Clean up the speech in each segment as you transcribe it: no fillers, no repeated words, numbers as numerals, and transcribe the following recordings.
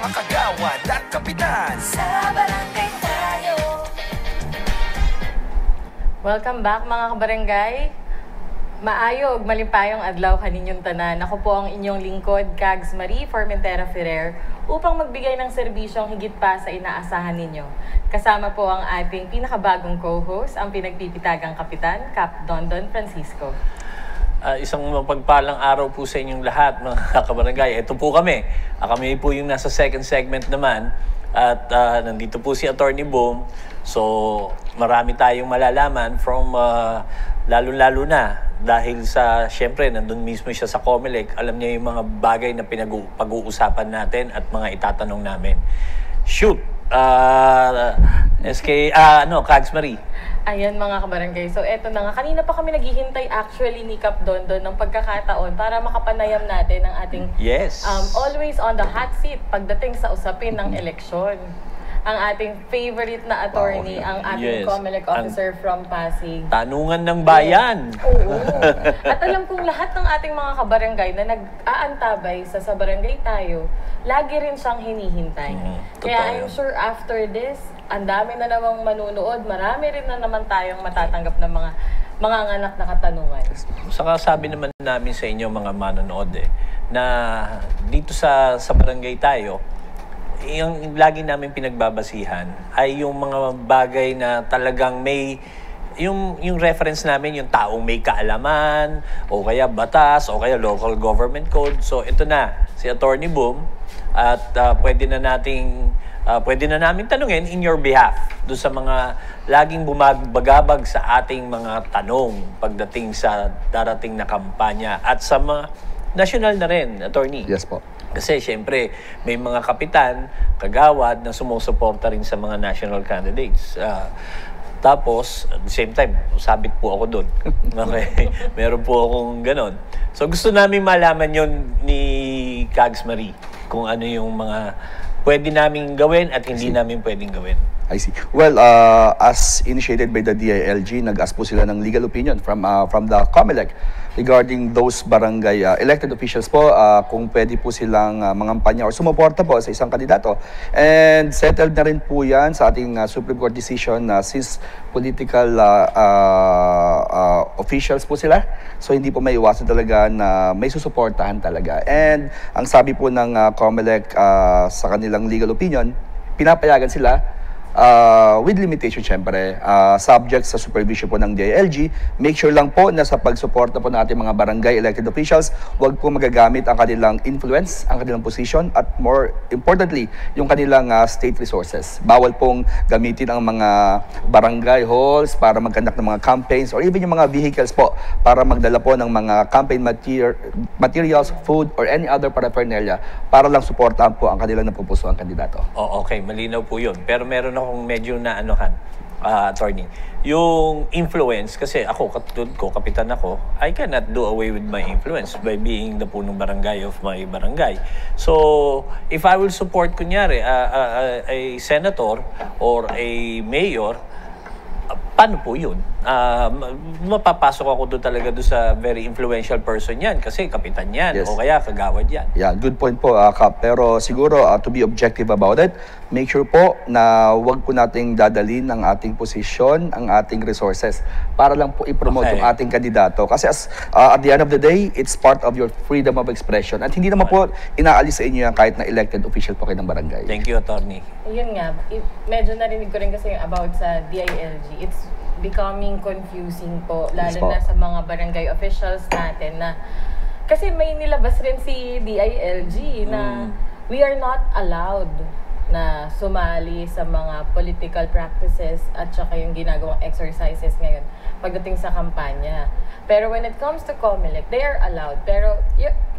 mga kagawad at kapitan sa Barangay Tayo. Welcome back mga kabarangay. Maayog, malimpayong adlaw kaninyong tanan. Ako po ang inyong lingkod, Cags Marie Formentera Ferrer, upang magbigay ng serbisyong higit pa sa inaasahan ninyo. Kasama po ang ating pinakabagong co-host, ang pinagpipitagang kapitan, Cap Dondon Francisco. Isang mapagpalang araw po sa inyong lahat, mga kabarangay. Ito po kami. Kami po yung nasa second segment naman. At nandito po si Attorney Boom. So, marami tayong malalaman from lalo-lalo na dahil sa, syempre, nandun mismo siya sa COMELEC. Alam niya yung mga bagay na pag-uusapan natin at mga itatanong namin. Shoot! Cags Marie. Ayan mga kabarangay. So eto na nga, kanina pa kami naghihintay actually ni Cap Dondon ng pagkakataon para makapanayam natin ang ating always on the hot seat pagdating sa usapin ng eleksyon. Ang ating favorite na attorney, ang ating COMELEC officer from Pasig. Tanungan ng bayan. Oo. At alam kong lahat ng ating mga kabarangay na nag-aantabay sa Barangay Tayo, lagi rin siyang hinihintay. Kaya I'm sure after this, ang dami na namang manunood, marami rin na naman tayong matatanggap ng mga anak na katanungan. Saka sabi naman namin sa inyo mga manonood na dito sa Barangay Tayo, yung lagi namin pinagbabasihan ay yung mga bagay na talagang may yung reference namin, yung taong may kaalaman o kaya batas o kaya local government code. So ito na si Attorney Boom at pwede na namin tanungin in your behalf doon sa mga laging bumabagabag sa ating mga tanong pagdating sa darating na kampanya at sa mga national na rin, Attorney. Yes po. Kasi siyempre, may mga kapitan, kagawad na sumusuporta rin sa mga national candidates. Tapos, at the same time, sabit po ako doon. Okay? Meron po akong ganon. So, gusto namin malaman yon ni Cags Marie kung ano yung mga pwede namin gawin at hindi namin pwedeng gawin. I see. Well, as initiated by the DILG, nag-ask po sila ng legal opinion from the COMELEC regarding those barangay elected officials po kung pwede po silang mangampanya or sumuporta po sa isang kandidato. And settled na rin po yan sa ating Supreme Court decision since political officials po sila. So hindi po may iwasan talaga na may susuportahan talaga. And ang sabi po ng COMELEC sa kanilang legal opinion, pinapayagan sila with limitation syempre, subject sa supervision po ng DILG. Make sure lang po na sa pagsuporta po ng ating mga barangay elected officials, huwag po magagamit ang kanilang influence, ang kanilang position, at more importantly, yung kanilang state resources. Bawal pong gamitin ang mga barangay halls para mag-conduct ng mga campaigns or even yung mga vehicles po para magdala po ng mga campaign materials, food, or any other paraphernalia para lang suportahan po ang kanilang napupusuang kandidato. Oh, okay, malinaw po yun. Pero meron akong medyo naanohan, attorney. Yung influence, kasi ako, katulad ko, kapitan ako, I cannot do away with my influence by being the punong barangay of my barangay. So, if I will support, kunyari, a senator or a mayor, paano po yun? Mapapasok ako doon talaga doon sa very influential person yan kasi kapitan yan o kaya kagawad yan. Yeah, good point po, Kap. Pero siguro, to be objective about it, make sure po na wag po nating dadalhin ang ating posisyon, ang ating resources para lang po i-promote yung ating kandidato. Kasi at the end of the day, it's part of your freedom of expression. At hindi naman po inaalis sa inyo yan kahit na elected official po kayo ng barangay. Thank you, attorney. Yun nga, medyo narinig ko rin kasi about sa DILG. It's becoming confusing po, lalo na sa mga barangay officials natin na kasi may nilabas rin si DILG na we are not allowed na sumali sa mga political practices at saka yung ginagawang exercises ngayon pagdating sa kampanya. Pero when it comes to COMELEC, they are allowed. Pero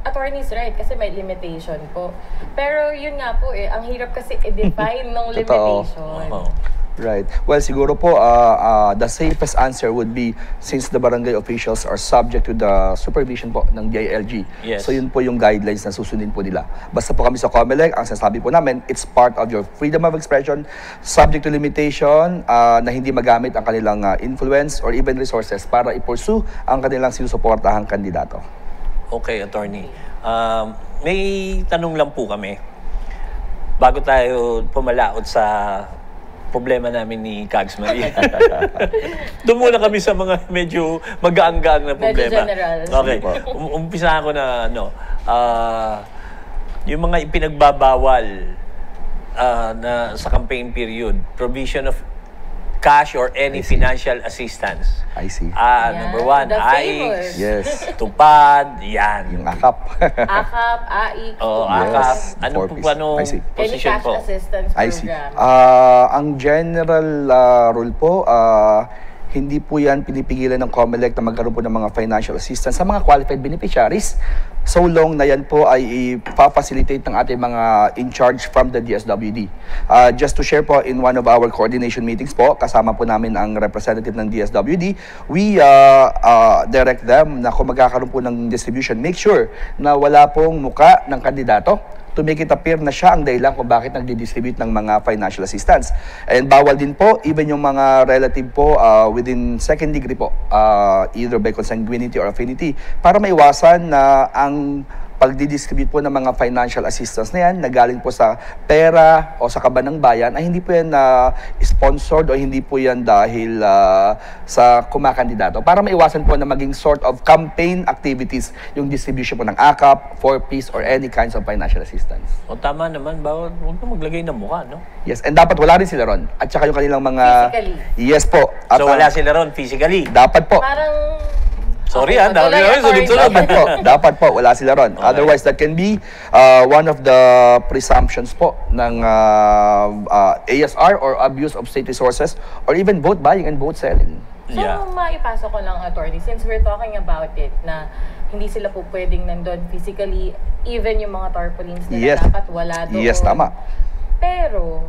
attorney's right kasi may limitation po. Pero yun nga po ang hirap kasi i-define ng limitation. Right. Well, siguro po, the safest answer would be since the barangay officials are subject to the supervision po ng DILG. Yes. So yun po yung guidelines na susundin po nila. Basta po kami sa COMELEC, ang sinasabi po namin, it's part of your freedom of expression, subject to limitation, na hindi magamit ang kanilang influence or even resources para i-pursue ang kanilang sinusuportahang kandidato. Okay, attorney. May tanong lang po kami. bago tayo pumalaot sa problema namin ni Kags Maria. Doon muna kami sa mga medyo mag-aanggang na problema. Medyo general. Okay. Umpisa ko na yung mga ipinagbabawal na sa campaign period, provision of cash or any financial assistance. I see. Number one, the AIX, famous. Yes. tupad, yan. Yung akap. AKAP, AIC, Oo, tupad. AKAP. Yes. Ano Four po piece. paano I see. Any position cash po? assistance I see. program. Ang general rule po, hindi po yan pinipigilan ng COMELEC na magkaroon po ng mga financial assistance sa mga qualified beneficiaries so long na yan po ay ipapacilitate ng ating mga in charge from the DSWD. Just to share po, in one of our coordination meetings po, kasama po namin ang representative ng DSWD, we direct them na kung magkakaroon po ng distribution, make sure na wala pong muka ng kandidato to make it appear na siya ang dahilan kung bakit nagdi-distribute ng mga financial assistance. And bawal din po, even yung mga relative po within second degree po, either by consanguinity or affinity, para maiwasan na ang pagdi-distribute po ng mga financial assistance na yan, na galing po sa pera o sa kaban ng bayan, ay hindi po yan sponsored o hindi po yan dahil sa kumakandidato. Para maiwasan po na maging sort of campaign activities yung distribution po ng AKAP, 4-piece, or any kinds of financial assistance. O tama naman, huwag na maglagay ng mukha, no? Yes, and dapat wala rin sila ron. At saka yung kanilang mga... Physically. Yes po. At, So wala sila ron physically. dapat po. Parang... Sorry, Okay, dami tuloy, na sunod-sunod. Dapat po, wala sila ron. Otherwise, that can be one of the presumptions po ng ASR or abuse of state resources or even vote buying and vote selling. So, Yeah. maipasok ko lang, attorney, since we're talking about it, na hindi sila po pwedeng nandun physically, even yung mga tarpaulins nila Yes. dapat wala doon. Yes, tama. Pero,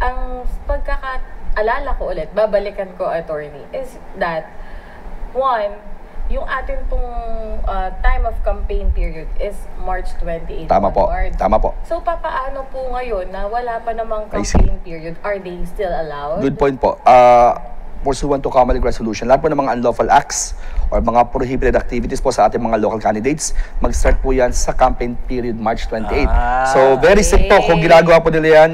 ang pagkakaalala ko ulit, babalikan ko, attorney, is that, one, yung atin pong time of campaign period is March 28 Tama po. onward. Tama po. So, papaano po ngayon na wala pa namang I see. campaign period? Are they still allowed? Good point po. Pursuant to COMELEC resolution, lahat po ng mga unlawful acts or mga prohibited activities po sa ating mga local candidates, mag-start po yan sa campaign period March 28. So, very safe po kung ginagawa po nila yan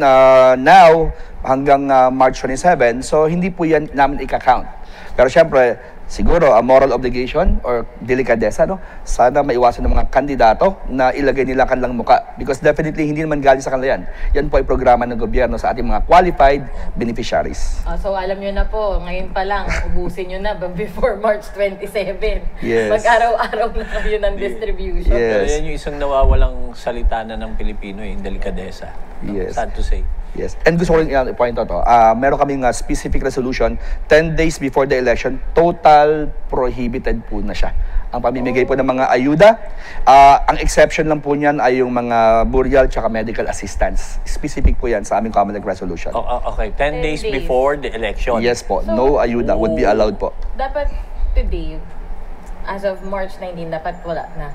now hanggang March 27. So, hindi po yan namin ika-count. Pero syempre, siguro, a moral obligation or delikadesa, no? Sana maiwasan ng mga kandidato na ilagay nila kanilang muka. Because definitely, hindi naman galing sa kanila yan. Yan po ay programa ng gobyerno sa ating mga qualified beneficiaries. So alam nyo na po, ngayon pa lang, ubusin nyo na before March 27. Yes. Mag-araw-araw na kayo ng distribution. Yes. Pero yan yung isang nawawalang salita na ng Pilipino, yung delikadesa. Yes. Sad to say. Yes. And gusto ko rin i-point out to, meron kaming specific resolution, 10 days before the election, total prohibited po na siya. Ang pamimigay po ng mga ayuda, ang exception lang po niyan ay yung mga burial tsaka medical assistance. Specific po yan sa aming COMELEC resolution. Okay, 10 days days. before the election. Yes po, So, no ayuda would be allowed po. Dapat today, as of March 19, dapat wala na.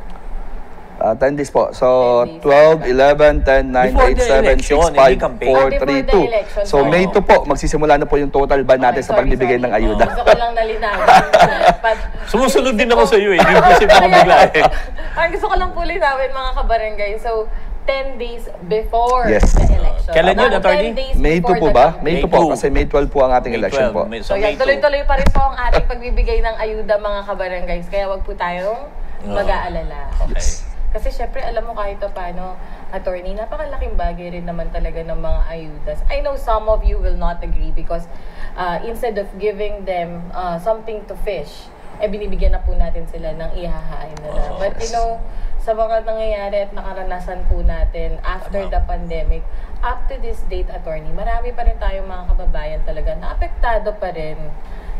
10 days po. So, 10 days. 12, 11, 10, 9, Before the 8, 7, election, 6, hindi 5, campaign. 4, Before 3, the 2. election, So, sorry. May 2 po, magsisimula na po yung total ban natin Okay, sa pagbibigay ng ayuda. Gusto ko lang nalinawin. Sumusunod din ako sa iyo eh. Hindi ko kasi ako bigla eh. Parang gusto ko lang po linawin, mga kabarangay. So, 10 days before Yes. the election. Kailan yun, About attorney? 10 days May 2 before po the ba? campaign. May 2 po, kasi May 12 po ang ating May election 12, po. So, May yan, tuloy-tuloy pa rin po ang ating pagbibigay ng ayuda, mga kabarangays. Kaya wag po tayong mag-aalala. Okay. Kasi syempre, alam mo kahit paano, attorney, napakalaking bagay rin naman talaga ng mga ayudas. I know some of you will not agree because instead of giving them something to fish, binibigyan na po natin sila ng ihahain nila. But you know, sa mga nangyayari at nakaranasan po natin after the pandemic, up to this date, attorney, marami pa rin tayong mga kababayan talaga na apektado pa rin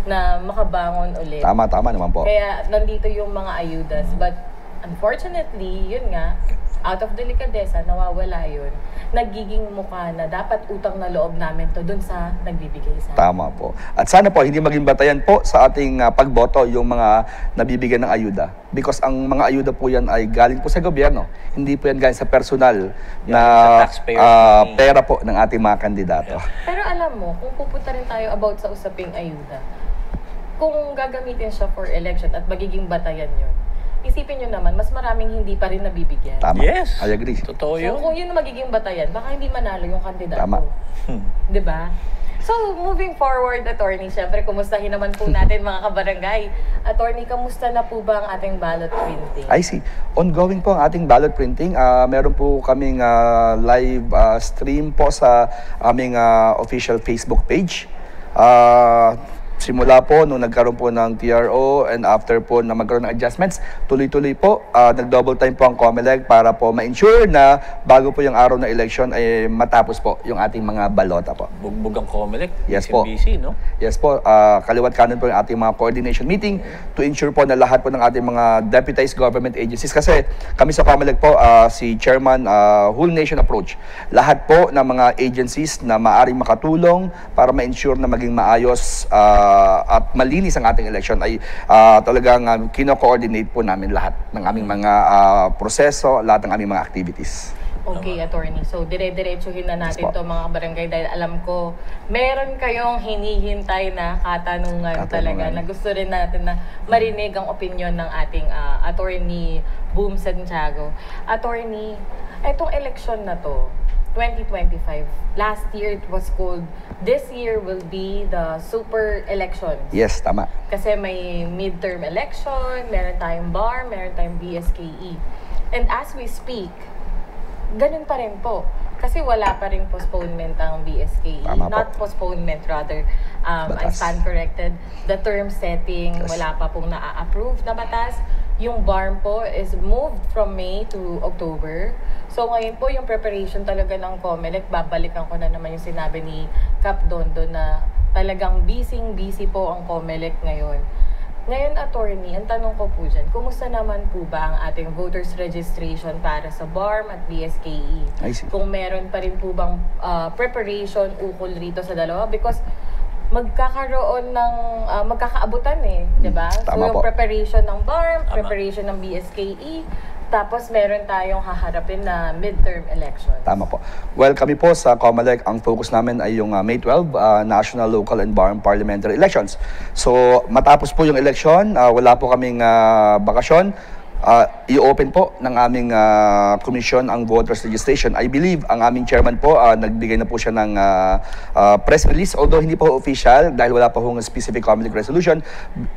na makabangon ulit. Tama naman po. Kaya nandito yung mga ayudas. But unfortunately, yun nga, out of delicadeza, nawawala yun. Nagiging mukha na dapat utang na loob namin to dun sa nagbibigay sa atin. Tama po. At sana po, hindi maging batayan po sa ating pagboto yung mga nabibigyan ng ayuda. Because ang mga ayuda po yan ay galing po sa gobyerno. Hindi po yan galing sa personal na sa taxpayers' money. pera po ng ating mga kandidato. Pero alam mo, kung pupunta rin tayo about sa usaping ayuda, kung gagamitin siya for election at magiging batayan yun, isipin nyo naman, mas maraming hindi pa rin nabibigyan. Tama. Yes. I agree. Totoo So yun. kung yun ang magiging batayan, baka hindi manalo yung kandidato. Tama. Di ba? So, moving forward, Attorney, syempre, kumustahin naman po natin mga kabarangay. Attorney, kamusta na po ba ang ating ballot printing? I see. Ongoing po ang ating ballot printing. Meron po kaming live stream po sa aming official Facebook page. Simula po nung nagkaroon po ng TRO and after po na magkaroon ng adjustments, tuloy-tuloy po, nag-double time po ang COMELEC para po ma-ensure na bago po yung araw na election ay matapos po yung ating mga balota po. Bugbog ang COMELEC. Yes po. busy, no? Yes po, kaliwat kanan po yung ating mga coordination meeting to ensure po na lahat po ng ating mga deputized government agencies. Kasi kami sa COMELEC po, si Chairman, whole nation approach. Lahat po ng mga agencies na maaring makatulong para ma-ensure na maging maayos at malinis ang ating election ay talagang kino-coordinate po namin lahat ng aming mga proseso, lahat ng aming mga activities. Okay, Attorney. So, dire-diretsuhin na natin Yes po. to mga barangay dahil alam ko, meron kayong hinihintay na katanungan talaga na gusto rin natin na marinig ang opinion ng ating Attorney Boom Santiago. Attorney, etong election na to, 2025, last year it was called, this year will be the super election. Yes, tama. Kasi may midterm election, meron tayong BAR, meron tayong BSKE. And as we speak, ganun pa rin po. Kasi wala pa rin postponement ang BSKE. Tama po. Not postponement, rather. I Batas. stand corrected. The term setting, Yes. wala pa pong na-approve na batas. Yung BARM po is moved from May to October. So ngayon po yung preparation talaga ng COMELEC, babalikan ko na naman yung sinabi ni Cap Dondo na talagang busy po ang COMELEC ngayon. Ngayon, Attorney, ang tanong ko po dyan, kumusta naman po ba ang ating voters registration para sa BARM at BSKE? I see. Kung meron pa rin po bang preparation ukol rito sa dalawa? Because magkakaroon ng, magkakaabutan di ba? So Tama yung po. preparation ng BARM, Tama. preparation ng BSKE, tapos meron tayong haharapin na midterm election. Tama po. Well, kami po sa COMELEC, ang focus namin ay yung May 12, national, local, and BARM parliamentary elections. So, matapos po yung election, wala po kaming bakasyon. I-open po ng aming komisyon ang voters registration. I believe ang aming chairman po, nagbigay na po siya ng press release, although hindi po official dahil wala pa hong specific COMELEC resolution,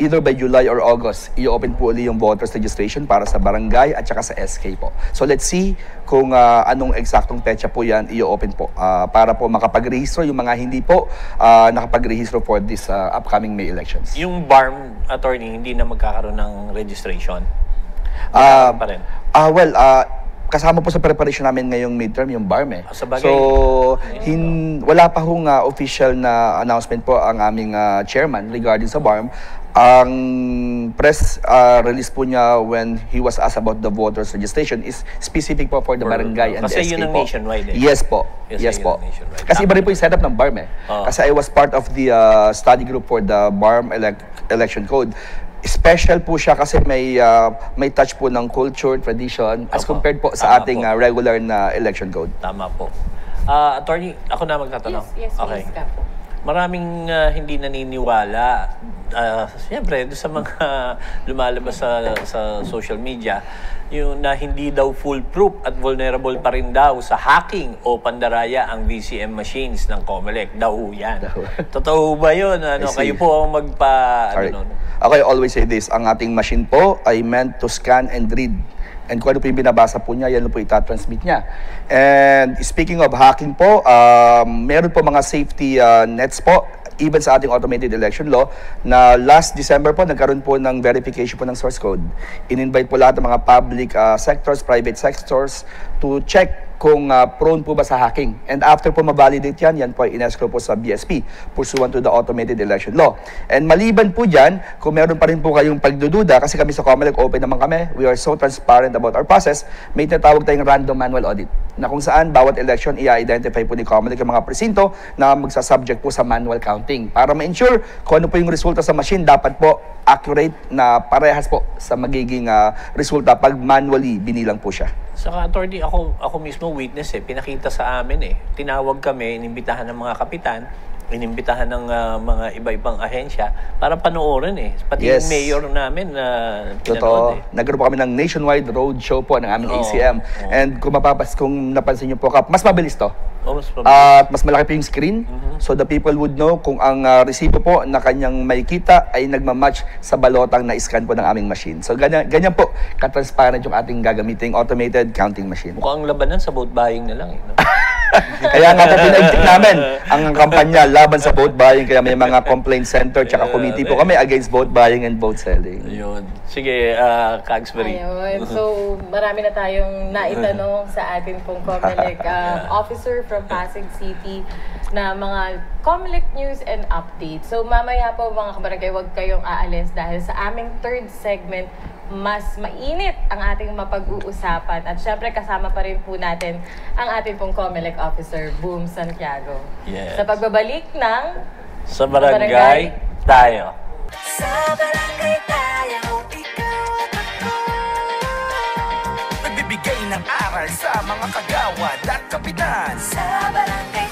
either by July or August, i-open po ulit yung voters registration para sa barangay at saka sa SK po. So let's see kung anong eksaktong petsa po yan i-open po para po makapag-rehistro yung mga hindi po nakapag-rehistro for this upcoming May elections. Yung BARM, Attorney, hindi na magkakaroon ng registration. Pa rin. Kasama po sa preparation namin ngayong midterm yung BARM Sa bagay. So, wala pa hong official na announcement po ang aming chairman regarding sa BARM. Ang press release po niya when he was asked about the voters registration is specific po for the barangay and the Kasi SK yun ang po. nationwide Yes po. Yes, Yes yun po. ang nationwide. Kasi iba rin po yung setup ng BARM Oo. Kasi I was part of the study group for the BARM election code. Special po siya kasi may touch po ng culture, tradition as Opo. compared po sa Tama ating po. regular na election code. Tama po. Attorney, ako na magtatanong. Yes, Okay. please, Cap. Maraming hindi naniniwala. Siyempre, doon sa mga lumalabas sa social media, yung na hindi daw foolproof at vulnerable pa rin daw sa hacking o pandaraya ang VCM machines ng COMELEC. Daw yan. Totoo ba yun? I see. Kayo po ang Sorry. nun? Okay, I always say this. Ang ating machine po ay meant to scan and read. And kung ano po yung binabasa po niya, yan po itatransmit niya. And speaking of hacking po, meron po mga safety nets po, even sa ating automated election law, na last December po, nagkaroon po ng verification po ng source code. In-invite po lahat ng mga public sectors, private sectors, to check kung prone po ba sa hacking. And after po ma-validate yan po ay in-escrow po sa BSP pursuant to the automated election law. And maliban po dyan, kung meron pa rin po kayong pagdududa, kasi kami sa COMELEC open naman kami, we are so transparent about our process, may tinatawag tayong random manual audit na kung saan bawat election i-identify po ni COMELEC yung mga presinto na magsasubject po sa manual counting para ma-ensure kung ano po yung resulta sa machine, dapat po accurate na parehas po sa magiging resulta pag manually binilang po siya. Saka, Attorney, ako mismo witness Pinakita sa amin Tinawag kami, inimbitahan ng mga kapitan inimbitahan ng mga iba-ibang ahensya para panoorin eh. Pati Yes. yung mayor namin na pinanood Totoo. eh. Nagkaroon po kami ng nationwide road show po ng aming Oo. ACM. Oo. And kung napansin niyo po, Kap, mas mabilis to. Mas At mas malaki po yung screen. So the people would know kung ang resibo po na kanyang may kita ay nagmamatch sa balotang na-scan po ng aming machine. So ganyan po ka-transparent yung ating gagamiting automated counting machine. mukhang labanan sa vote buying na lang eh. No? Kaya nga pinaigtik namin ang kampanya laban sa vote buying. Kaya may mga complaint center tsaka committee po kami against vote buying and vote selling. Ayun. Sige, Kagsbury. Ayun. So, marami na tayong naitanong sa atin pong COMELEC officer from Pasig City na mga COMELEC news and updates. So, mamaya po mga kabarangay, huwag kayong aalis dahil sa aming third segment, mas mainit ang ating mapag-uusapan. At syempre, kasama pa rin po natin ang ating pong COMELEC officer, Boom Santiago. Yes. Sa pagbabalik ng Sa barangay tayo. Sa barangay tayo, ikaw at ako. Nagbibigay ng aral sa mga kagawad at kapitan. Sa barangay